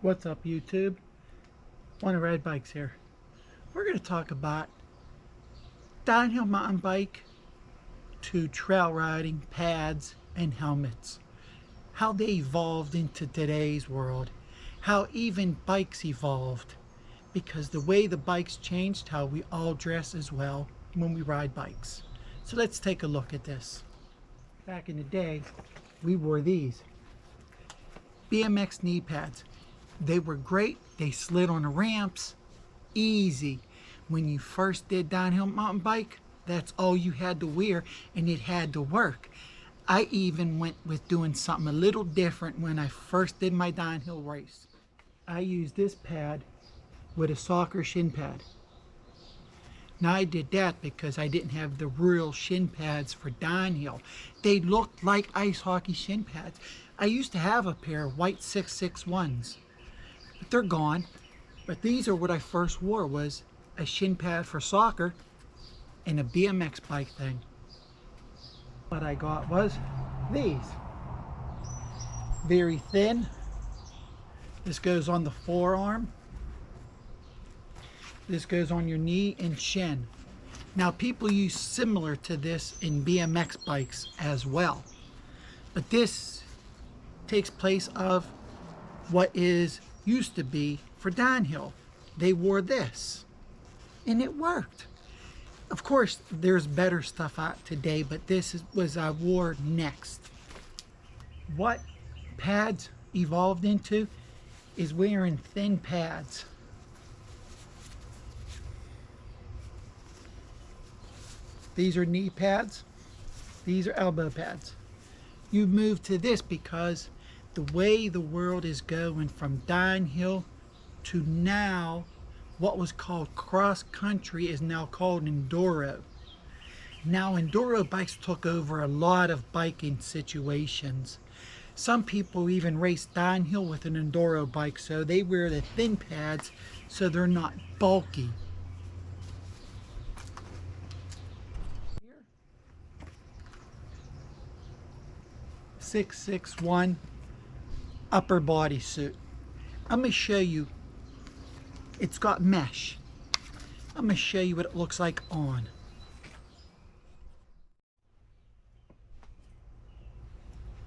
What's up, YouTube? Want to ride bikes here. We're going to talk about downhill mountain bike to trail riding pads and helmets, how they evolved into today's world, how even bikes evolved, because the way the bikes changed how we all dress as well when we ride bikes. So let's take a look at this. Back in the day, we wore these BMX knee pads. They were great. They slid on the ramps easy. When you first did downhill mountain bike, that's all you had to wear, and it had to work. I even went with doing something a little different when I first did my downhill race. I used this pad with a soccer shin pad. Now I did that because I didn't have the real shin pads for downhill. They looked like ice hockey shin pads. I used to have a pair of white 661s, but they're gone. But these are what I first wore, was a shin pad for soccer and a BMX bike thing. What I got was these. Very thin. This goes on the forearm. This goes on your knee and shin. Now people use similar to this in BMX bikes as well. But this takes place of what is used to be for downhill. They wore this and it worked. Of course there's better stuff out today, but this was I wore next. What pads evolved into is wearing thin pads. These are knee pads. These are elbow pads. You move to this because the way the world is going from downhill to now, what was called cross country is now called enduro. Now enduro bikes took over a lot of biking situations. Some people even race downhill with an enduro bike, so they wear the thin pads so they're not bulky. 661 upper body suit. I'm going to show you. It's got mesh. I'm going to show you what it looks like on.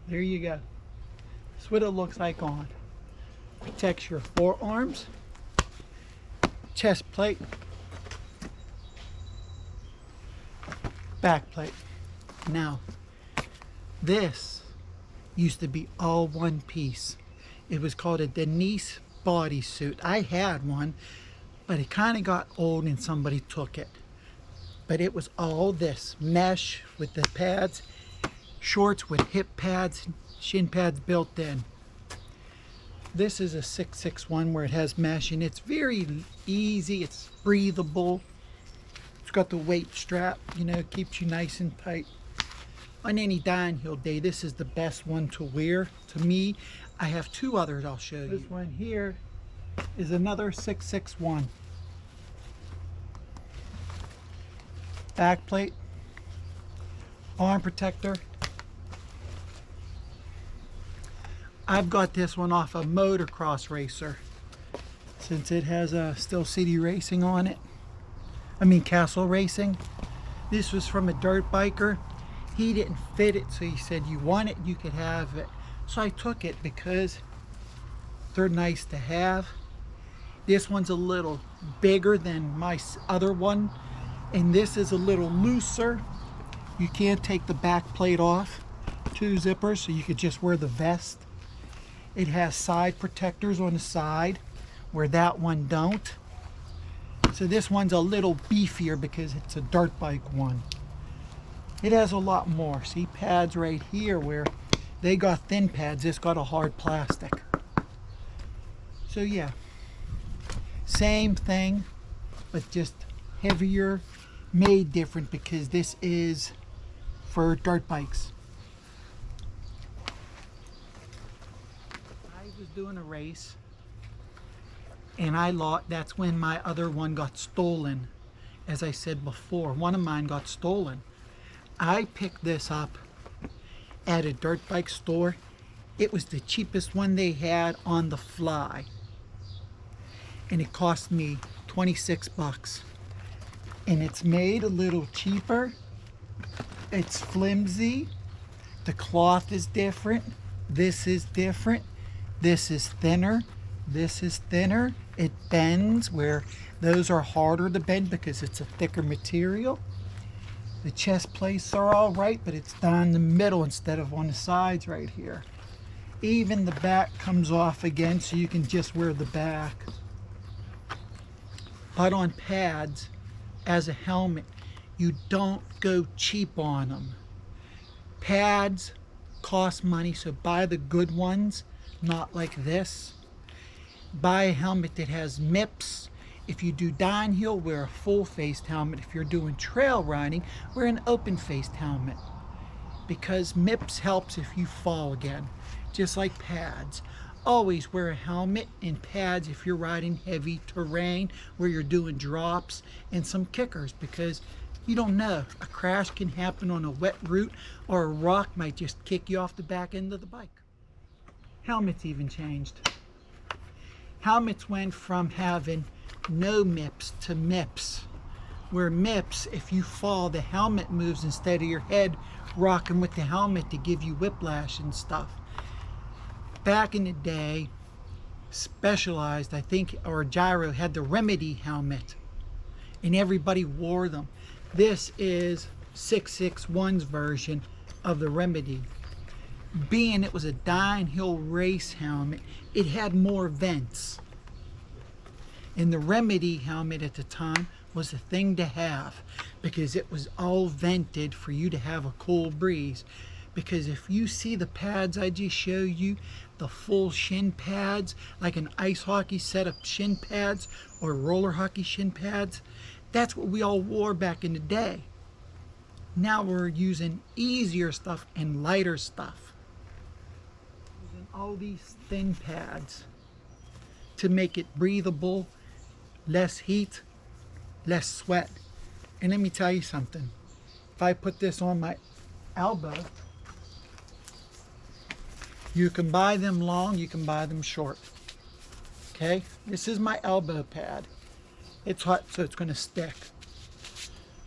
There you go. That's what it looks like on. Protects your forearms, chest plate, back plate. Now, this used to be all one piece. It was called a Denise bodysuit. I had one, but it kind of got old and somebody took it. But it was all this mesh with the pads, shorts with hip pads, shin pads built in. This is a 661 where it has mesh, and it's very easy. It's breathable. It's got the weight strap, you know, keeps you nice and tight. On any downhill day, this is the best one to wear. To me, I have two others I'll show you. This one here is another 661. Back plate, arm protector. I've got this one off a motocross racer, since it has a Still City Racing on it. I mean Castle Racing. This was from a dirt biker. He didn't fit it, so he said, you want it, you could have it. So I took it because they're nice to have. This one's a little bigger than my other one, and this is a little looser. You can't take the back plate off. Two zippers, so you could just wear the vest. It has side protectors on the side, where that one don't. So this one's a little beefier because it's a dirt bike one. It has a lot more. See, pads right here where they got thin pads, this got a hard plastic. So yeah, same thing, but just heavier, made different because this is for dirt bikes. I was doing a race and that's when my other one got stolen. As I said before, one of mine got stolen. I picked this up at a dirt bike store. It was the cheapest one they had on the fly. and it cost me 26 bucks. And it's made a little cheaper. It's flimsy. The cloth is different. This is different. This is thinner. This is thinner. It bends where those are harder to bend because it's a thicker material. The chest plates are all right, but it's down the middle instead of on the sides right here. Even the back comes off again, so you can just wear the back. But on pads, as a helmet, you don't go cheap on them. Pads cost money, so buy the good ones, not like this. Buy a helmet that has MIPS. If you do downhill, wear a full-faced helmet. If you're doing trail riding, wear an open-faced helmet. Because MIPS helps if you fall again, just like pads. Always wear a helmet and pads if you're riding heavy terrain where you're doing drops and some kickers, because you don't know. A crash can happen on a wet route, or a rock might just kick you off the back end of the bike. Helmets even changed. Helmets went from having no MIPS to MIPS, where MIPS, if you fall, the helmet moves instead of your head rocking with the helmet to give you whiplash and stuff. Back in the day, Specialized, I think, or Gyro had the Remedy helmet, and everybody wore them. This is 661's version of the Remedy. Being it was a downhill race helmet, it had more vents. And the Remedy helmet at the time was a thing to have, because it was all vented for you to have a cool breeze. Because if you see the pads I just showed you, the full shin pads, like an ice hockey set of shin pads or roller hockey shin pads, that's what we all wore back in the day. Now we're using easier stuff and lighter stuff. Using all these thin pads to make it breathable, less heat, less sweat. And let me tell you something. If I put this on my elbow, you can buy them long, you can buy them short. Okay, this is my elbow pad. It's hot, so it's going to stick.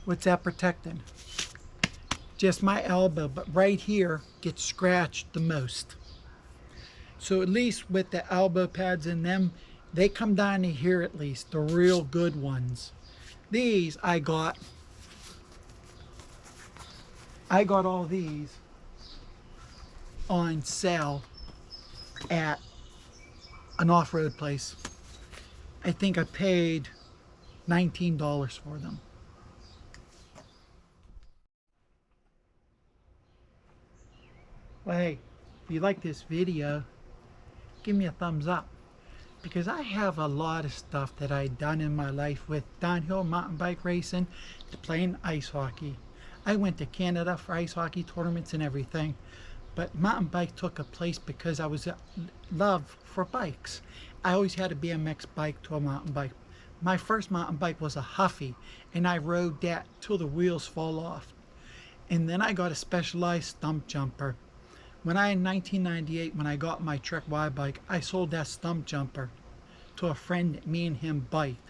What's that protecting? Just my elbow, but right here gets scratched the most. So at least with the elbow pads in them, they come down to here at least, the real good ones. These I got all these on sale at an off-road place. I think I paid $19 for them. Well, hey, if you like this video, give me a thumbs up, because I have a lot of stuff that I've done in my life with downhill mountain bike racing to playing ice hockey. I went to Canada for ice hockey tournaments and everything. But mountain bike took a place because I was love for bikes. I always had a BMX bike to a mountain bike. My first mountain bike was a Huffy, and I rode that till the wheels fall off. And then I got a Specialized stump jumper. In 1998, when I got my Trek Y bike, I sold that stump jumper to a friend that me and him biked.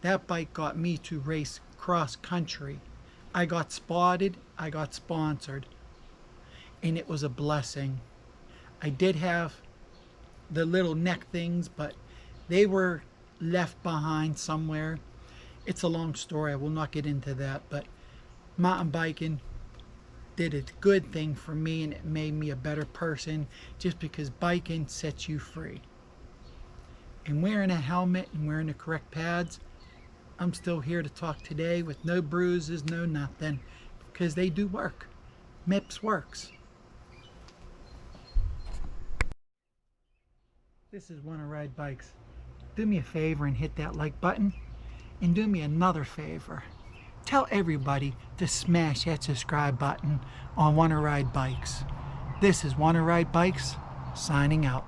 That bike got me to race cross country. I got spotted, I got sponsored. And it was a blessing. I did have the little neck things, but they were left behind somewhere. It's a long story. I will not get into that, but mountain biking did a good thing for me, and it made me a better person, just because biking sets you free. And wearing a helmet and wearing the correct pads, I'm still here to talk today with no bruises, no nothing, because they do work. MIPS works. This is Wanna Ride Bikes. Do me a favor and hit that like button, and do me another favor. Tell everybody to smash that subscribe button on Wanna Ride Bikes. This is Wanna Ride Bikes, signing out.